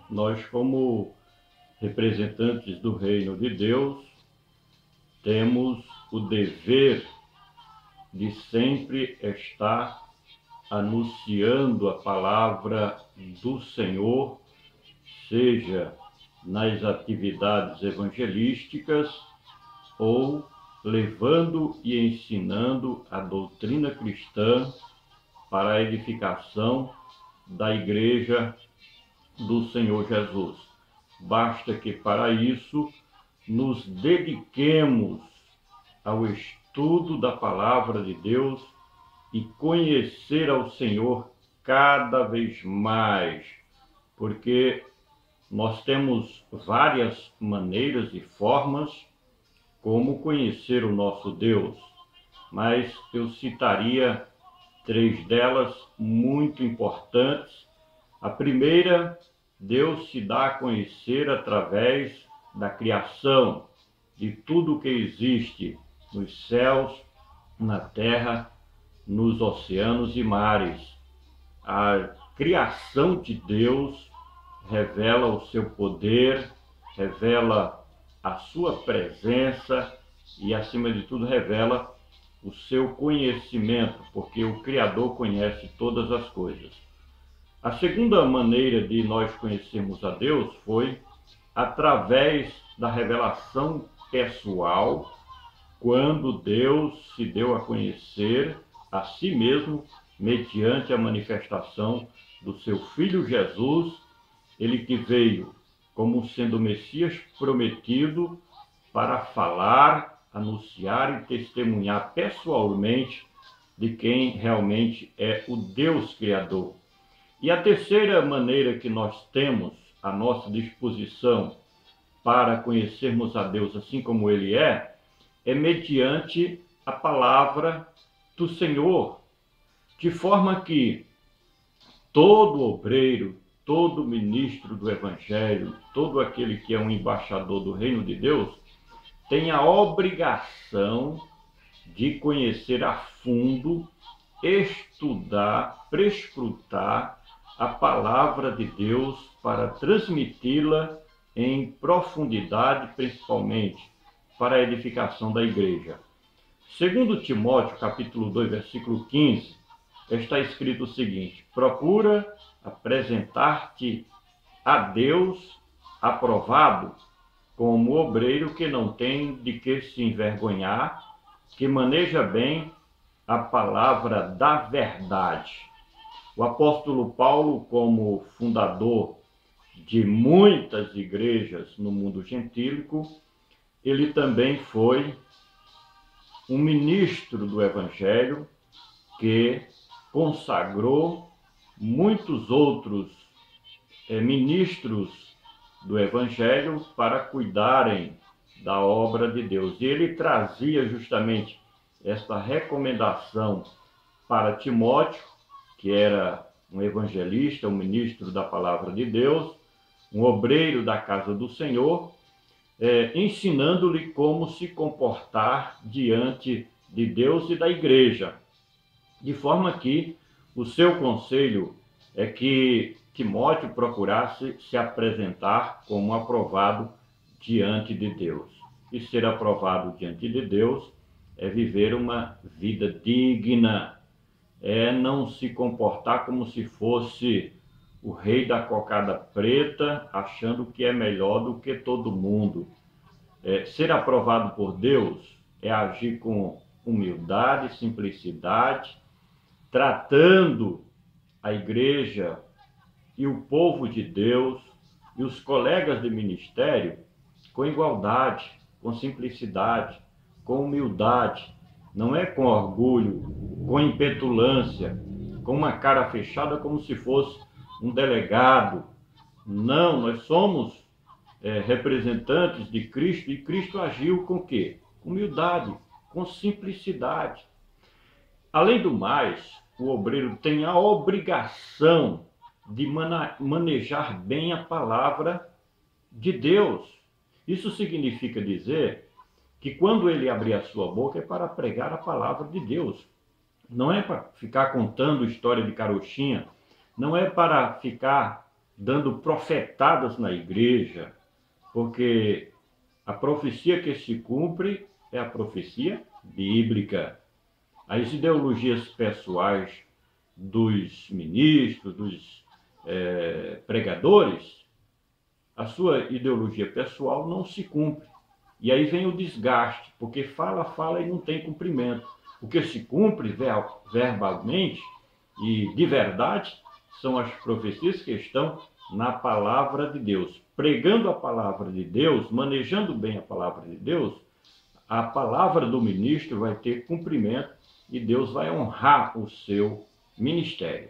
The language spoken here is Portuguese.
Nós, como representantes do reino de Deus, temos o dever de sempre estar anunciando a palavra do Senhor, seja nas atividades evangelísticas ou levando e ensinando a doutrina cristã para a edificação da Igreja do Senhor Jesus. Basta que para isso nos dediquemos ao estudo da palavra de Deus e conhecer ao Senhor cada vez mais, porque nós temos várias maneiras e formas como conhecer o nosso Deus, mas eu citaria 3 delas muito importantes. A primeira, Deus se dá a conhecer através da criação, de tudo que existe nos céus, na terra, nos oceanos e mares. A criação de Deus revela o seu poder, revela a sua presença e, acima de tudo, revela o seu conhecimento, porque o Criador conhece todas as coisas. A segunda maneira de nós conhecermos a Deus foi através da revelação pessoal, quando Deus se deu a conhecer a si mesmo mediante a manifestação do seu Filho Jesus, ele que veio como sendo o Messias prometido para falar, anunciar e testemunhar pessoalmente de quem realmente é o Deus Criador. E a terceira maneira que nós temos à nossa disposição para conhecermos a Deus assim como Ele é mediante a palavra do Senhor, de forma que todo obreiro, todo ministro do Evangelho, todo aquele que é um embaixador do reino de Deus, tem a obrigação de conhecer a fundo, estudar, prescrutar a palavra de Deus para transmiti-la em profundidade, principalmente para a edificação da igreja. Segundo Timóteo, capítulo 2, versículo 15, está escrito o seguinte: procura apresentar-te a Deus aprovado, como obreiro que não tem de que se envergonhar, que maneja bem a palavra da verdade. O apóstolo Paulo, como fundador de muitas igrejas no mundo gentílico, ele também foi um ministro do Evangelho que consagrou muitos outros ministros do Evangelho para cuidarem da obra de Deus. E ele trazia justamente esta recomendação para Timóteo, que era um evangelista, um ministro da palavra de Deus, um obreiro da casa do Senhor, ensinando-lhe como se comportar diante de Deus e da igreja, de forma que o seu conselho é que Timóteo procurasse se apresentar como aprovado diante de Deus. E ser aprovado diante de Deus é viver uma vida digna, é não se comportar como se fosse o rei da cocada preta, achando que é melhor do que todo mundo. Ser aprovado por Deus é agir com humildade, simplicidade, tratando a igreja e o povo de Deus e os colegas de ministério com igualdade, com simplicidade, com humildade. Não é com orgulho, com impetulância, com uma cara fechada como se fosse um delegado. Não, nós somos representantes de Cristo, e Cristo agiu com o quê? Com humildade, com simplicidade. Além do mais, o obreiro tem a obrigação de manejar bem a palavra de Deus. Isso significa dizer que quando ele abrir a sua boca é para pregar a palavra de Deus. Não é para ficar contando história de carochinha, não é para ficar dando profetadas na igreja, porque a profecia que se cumpre é a profecia bíblica. As ideologias pessoais dos ministros, dos pregadores, a sua ideologia pessoal não se cumpre. E aí vem o desgaste, porque fala e não tem cumprimento. O que se cumpre verbalmente e de verdade são as profecias que estão na palavra de Deus. Pregando a palavra de Deus, manejando bem a palavra de Deus, a palavra do ministro vai ter cumprimento e Deus vai honrar o seu ministério.